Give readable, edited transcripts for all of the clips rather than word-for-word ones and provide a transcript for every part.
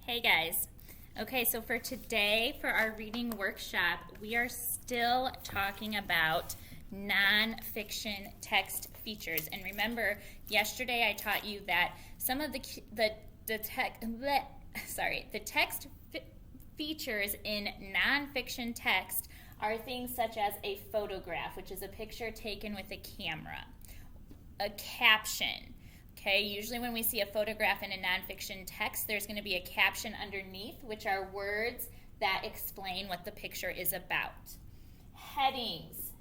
Hey guys. Okay, so for today, for our reading workshop, we are still talking about nonfiction text features. And remember, yesterday I taught you that some of the text features in nonfiction text are things such as a photograph, which is a picture taken with a camera, a caption. Okay, usually when we see a photograph in a nonfiction text, there's going to be a caption underneath, which are words that explain what the picture is about. Headings,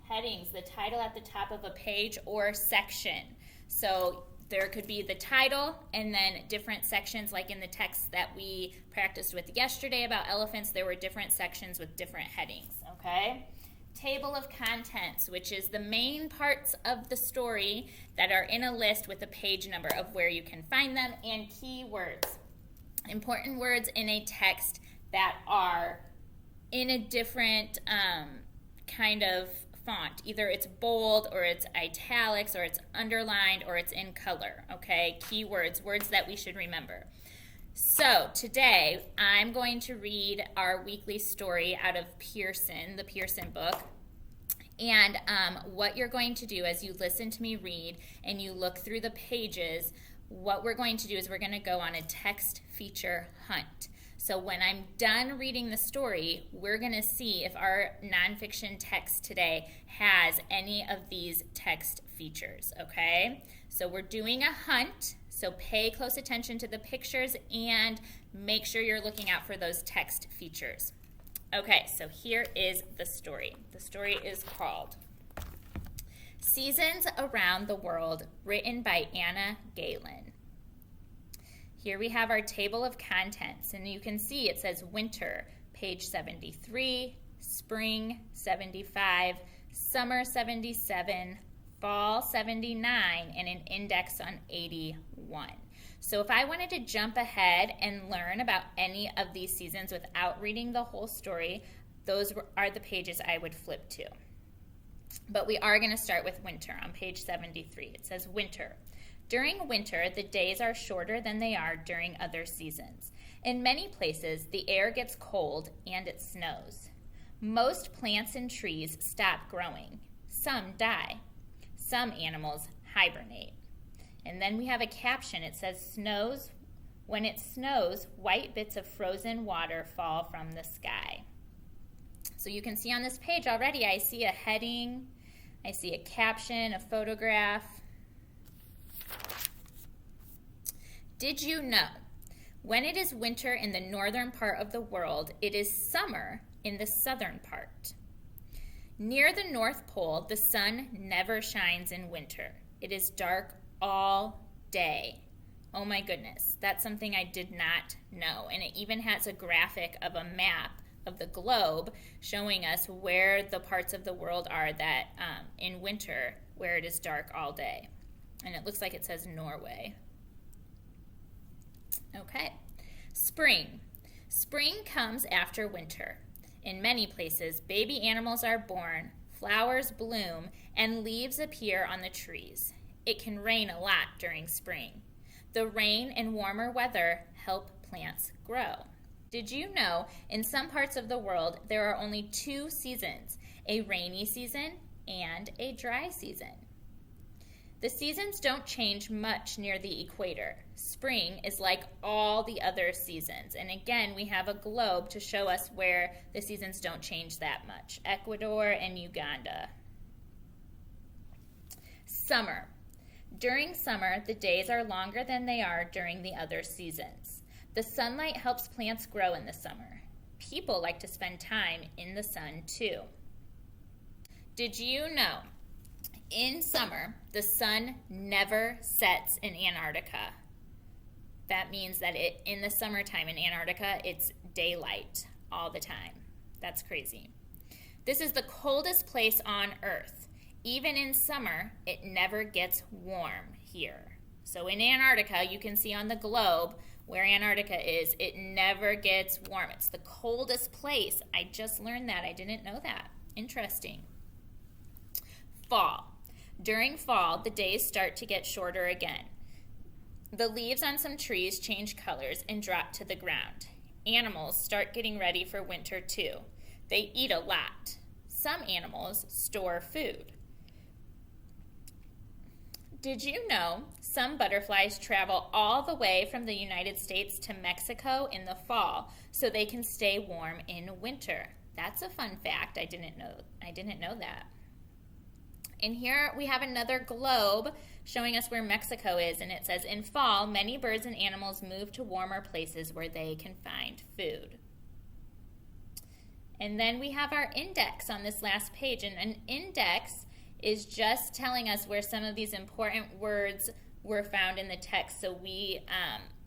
the title at the top of a page or section. So there could be the title and then different sections, like in the text that we practiced with yesterday about elephants, there were different sections with different headings, okay? Table of contents, which is the main parts of the story that are in a list with a page number of where you can find them, and keywords, important words in a text that are in a different kind of font. Either it's bold or it's italics or it's underlined or it's in color, okay? Keywords, words that we should remember. So today I'm going to read our weekly story out of Pearson, the Pearson book. And what you're going to do as you listen to me read and you look through the pages, what we're going to do is we're going to go on a text feature hunt. So when I'm done reading the story, we're going to see if our nonfiction text today has any of these text features, okay? So we're doing a hunt. So pay close attention to the pictures and make sure you're looking out for those text features. Okay, so here is the story. The story is called Seasons Around the World, written by Anna Galen. Here we have our table of contents, and you can see it says winter, page 73, spring 75, summer 77, fall 79, and an index on 81. So if I wanted to jump ahead and learn about any of these seasons without reading the whole story, those are the pages I would flip to. But we are going to start with winter on page 73. It says winter. During winter, the days are shorter than they are during other seasons. In many places, the air gets cold and it snows. Most plants and trees stop growing. Some die. Some animals hibernate. And then we have a caption. It says, snows. When it snows, white bits of frozen water fall from the sky. So you can see on this page already, I see a heading, I see a caption, a photograph. Did you know? When it is winter in the northern part of the world, it is summer in the southern part. Near the North Pole, the sun never shines in winter. It is dark all day. Oh my goodness, that's something I did not know. And it even has a graphic of a map of the globe showing us where the parts of the world are that in winter where it is dark all day. And it looks like it says Norway. Okay, spring. Spring comes after winter. In many places, baby animals are born, flowers bloom, and leaves appear on the trees. It can rain a lot during spring. The rain and warmer weather help plants grow. Did you know in some parts of the world there are only two seasons, a rainy season and a dry season? The seasons don't change much near the equator. Spring is like all the other seasons. And again, we have a globe to show us where the seasons don't change that much. Ecuador and Uganda. Summer. During summer, the days are longer than they are during the other seasons. The sunlight helps plants grow in the summer. People like to spend time in the sun too. Did you know? In summer, the sun never sets in Antarctica. That means that in the summertime in Antarctica, it's daylight all the time. That's crazy. This is the coldest place on Earth. Even in summer, it never gets warm here. So in Antarctica, you can see on the globe where Antarctica is, it never gets warm. It's the coldest place. I just learned that. I didn't know that. Interesting. Fall. During fall, the days start to get shorter again. The leaves on some trees change colors and drop to the ground. Animals start getting ready for winter too. They eat a lot. Some animals store food. Did you know some butterflies travel all the way from the United States to Mexico in the fall so they can stay warm in winter? That's a fun fact. I didn't know that. And here we have another globe showing us where Mexico is, and it says, in fall, many birds and animals move to warmer places where they can find food. And then we have our index on this last page, and an index is just telling us where some of these important words were found in the text so we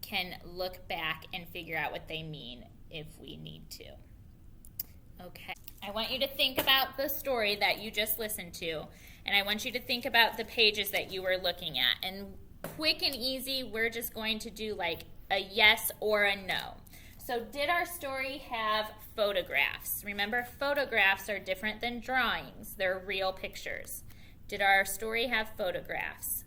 can look back and figure out what they mean if we need to. Okay, I want you to think about the story that you just listened to, and I want you to think about the pages that you were looking at. And quick and easy, we're just going to do like a yes or a no. So did our story have photographs? Remember, photographs are different than drawings. They're real pictures. Did our story have photographs?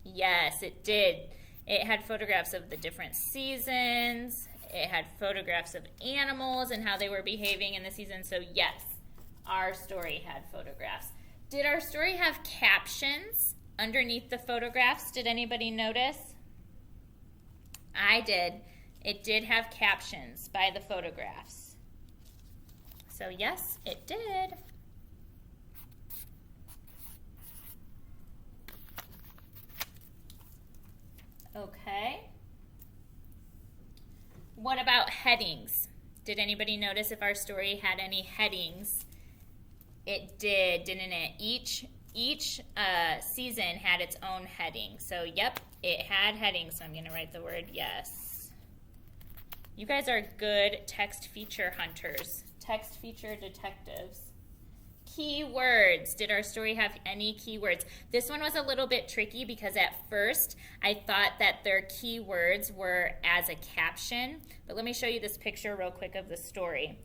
Yes, it did. It had photographs of the different seasons. It had photographs of animals and how they were behaving in the season. So yes, our story had photographs. Did our story have captions underneath the photographs? Did anybody notice? I did. It did have captions by the photographs. So yes, it did. Okay. What about headings? Did anybody notice if our story had any headings? It did, didn't it? Each season had its own heading. So, yep, it had headings. So I'm going to write the word yes. You guys are good text feature hunters, text feature detectives. Keywords. Did our story have any keywords? This one was a little bit tricky because at first I thought that their keywords were as a caption. But let me show you this picture real quick of the story.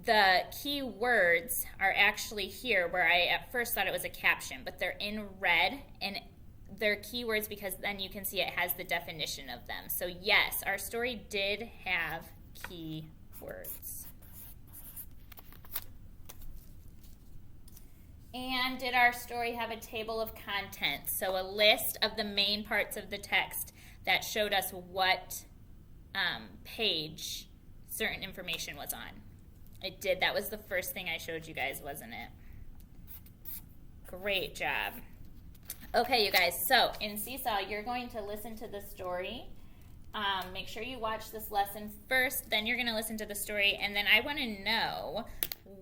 The keywords are actually here where I at first thought it was a caption, but they're in red and they're keywords because then you can see it has the definition of them. So yes, our story did have keywords. And did our story have a table of contents? So a list of the main parts of the text that showed us what page certain information was on. It did. That was the first thing I showed you guys, wasn't it? Great job. Okay, you guys, so in Seesaw, you're going to listen to the story. Make sure you watch this lesson first, then you're going to listen to the story, and then I want to know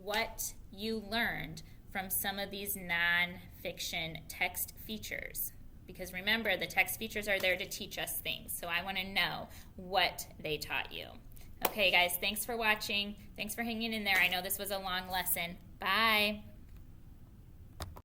what you learned from some of these nonfiction text features. Because remember, the text features are there to teach us things, so I want to know what they taught you. Okay, guys, thanks for watching. Thanks for hanging in there. I know this was a long lesson. Bye.